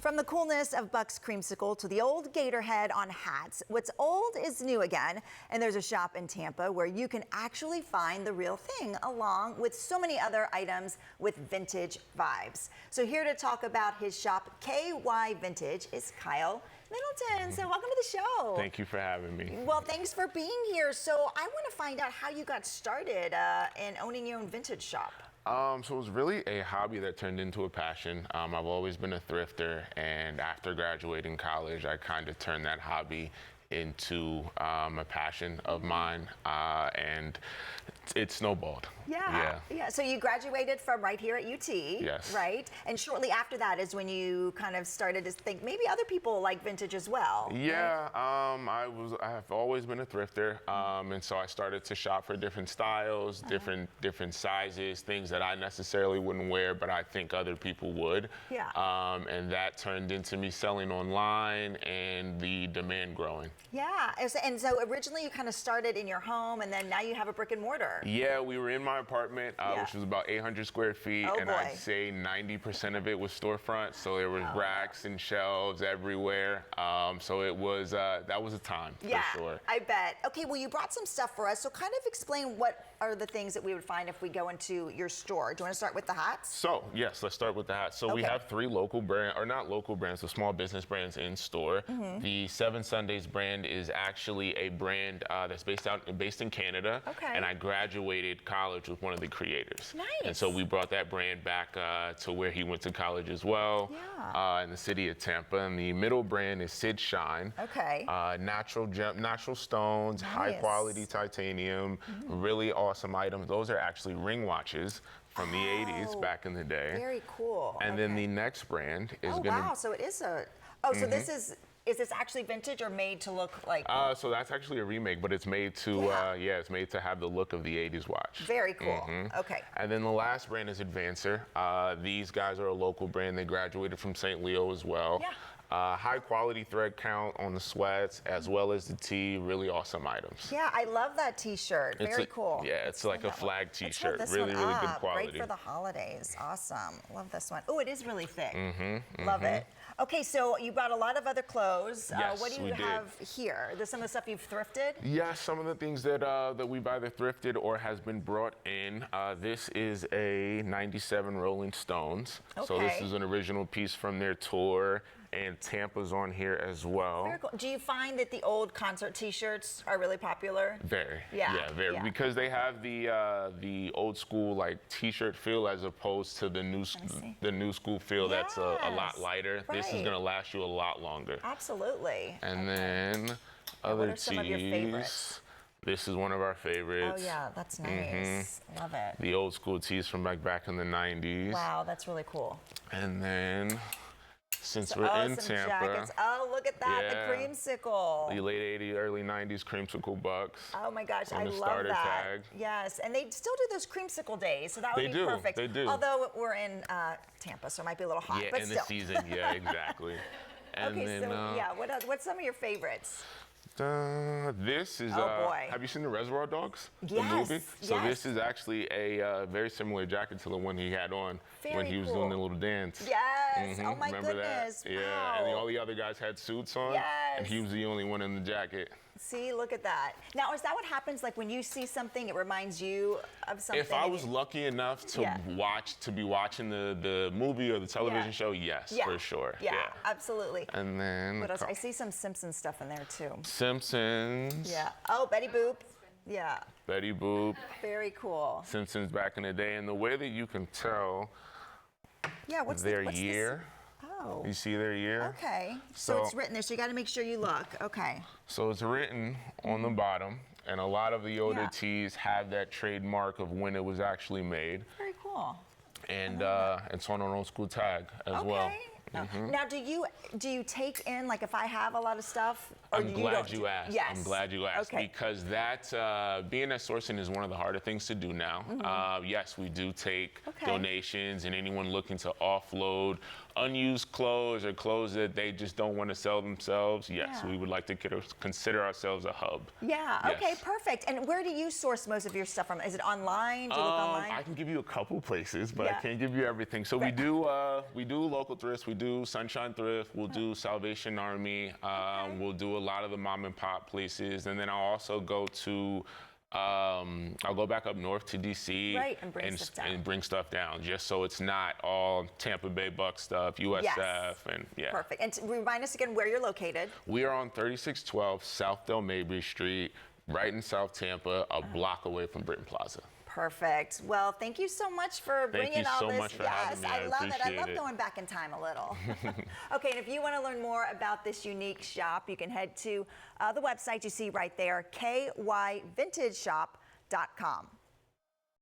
From the coolness of Buck's creamsicle to the old gator head on hats, what's old is new again. And there's a shop in Tampa where you can actually find the real thing, along with so many other items with vintage vibes. So here to talk about his shop, KYvintage, is Kyle Middleton. So welcome to the show. Thank you for having me. Well, thanks for being here. So I want to find out how you got started in owning your own vintage shop. So it was really a hobby that turned into a passion. I've always been a thrifter, and after graduating college, I kind of turned that hobby into a passion of mine, and it snowballed. Yeah. So you graduated from right here at UT. Yes. Right? And shortly after that is when you kind of started to think maybe other people like vintage as well. Yeah, right? I've always been a thrifter, and so I started to shop for different styles, different sizes, things that I necessarily wouldn't wear, but I think other people would. Yeah. And that turned into me selling online and the demand growing. Yeah, and so originally you kind of started in your home, and then now you have a brick and mortar. Yeah, we were in my apartment, which was about 800 square feet, and I'd say 90% of it was storefront, so there was racks and shelves everywhere. So it was, that was a time, for sure. I bet. Okay, well, you brought some stuff for us, so kind of explain what are the things that we would find if we go into your store. Do you want to start with the hats? So, yes, let's start with the hats. So we have 3 local brands, or not local brands, but small business brands in store. The Seven Sundays brand is actually a brand that's based in Canada, and I graduated college with one of the creators. Nice. And so we brought that brand back to where he went to college as well, in the city of Tampa. And the middle brand is Sid Shine. Okay. Natural stones, high quality titanium, really awesome items. This are actually ring watches from the 80s back in the day. Very cool. And then the next brand is wow, so it is a, so this is this actually vintage or made to look like? So that's actually a remake, but it's made to, it's made to have the look of the 80s watch. Very cool. Okay. And then the last brand is Advancer. These guys are a local brand. They graduated from St. Leo as well. Yeah. High quality thread count on the sweats as well as the tee, really awesome items. Yeah, I love that t-shirt. Very cool. Yeah, it's like a flag t-shirt. Really good quality. Great for the holidays. Awesome. Love this one. Oh, it is really thick. Love it. Okay, so you brought a lot of other clothes. Yes, what do you have here? There's some of the stuff you've thrifted? Yes, some of the things that that we've either thrifted or has been brought in. This is a 97 Rolling Stones. Okay. So this is an original piece from their tour, and Tampa's on here as well. Very cool. Do you find that the old concert t-shirts are really popular? Very. Yeah. Very. Because they have the old school like t-shirt feel as opposed to the new school feel that's a lot lighter. This is gonna last you a lot longer. Absolutely. And then other what are some of your favorites? This is one of our favorites. Oh yeah, that's nice. Love it. The old school tees from back in the 90s. Wow, that's really cool. And then since we're in Tampa. Jackets. Oh, look at that, the creamsicle. The late 80s, early 90s creamsicle bucks. Oh my gosh, I love starter that. tag. Yes, and they still do those creamsicle days, so that would be perfect. They do. Although we're in Tampa, so it might be a little hot, but in still. the season, exactly. And okay, then, so what's some of your favorites? This is, have you seen the Reservoir Dogs? Yes. The movie? So this is actually a very similar jacket to the one he had on when he was doing the little dance. Yes. Oh my Remember goodness. That? Yeah. Wow. And all the other guys had suits on. Yes. And he was the only one in the jacket. See, look at that. Now, is that what happens? Like when you see something, it reminds you of something? If I was lucky enough to be watching the movie or the television show, yes, for sure. Yeah, absolutely. And then what else? I see some Simpsons stuff in there too. Simpsons. Yeah. Oh, Betty Boop. Yeah. Betty Boop. Very cool. Simpsons back in the day, and the way that you can tell what's their year. Oh. You see their year? Okay. So it's written there, so you got to make sure you look. Okay. So it's written on the bottom, and a lot of the older tees have that trademark of when it was actually made. Very cool. And it's on an old school tag as well. Now, do you take in, like, if I have a lot of stuff? Or I'm glad you asked. Yes. I'm glad you asked because that being at sourcing is one of the harder things to do now. Yes, we do take donations, and anyone looking to offload unused clothes or clothes that they just don't want to sell themselves, yes, we would like to consider ourselves a hub. Yeah, Yes. okay, perfect. And where do you source most of your stuff from? Is it online? Do you look online? I can give you a couple places, but I Yeah. can't give you everything. So we do local thrifts. We do Sunshine Thrift. We'll do Salvation Army. We'll do a lot of the mom and pop places, and then I'll also go to. I'll go back up north to DC and bring stuff down, just so it's not all Tampa Bay Buck stuff, USF, and yeah. Perfect. And remind us again where you're located. We are on 3612 South Del Mabry Street, right in South Tampa, a block away from Britton Plaza. Perfect. Well, thank you so much for bringing all this. Thank you so much for having me. I love it. I love appreciate it. going back in time a little. Okay, and if you want to learn more about this unique shop, you can head to the website you see right there, KYvintageshop.com.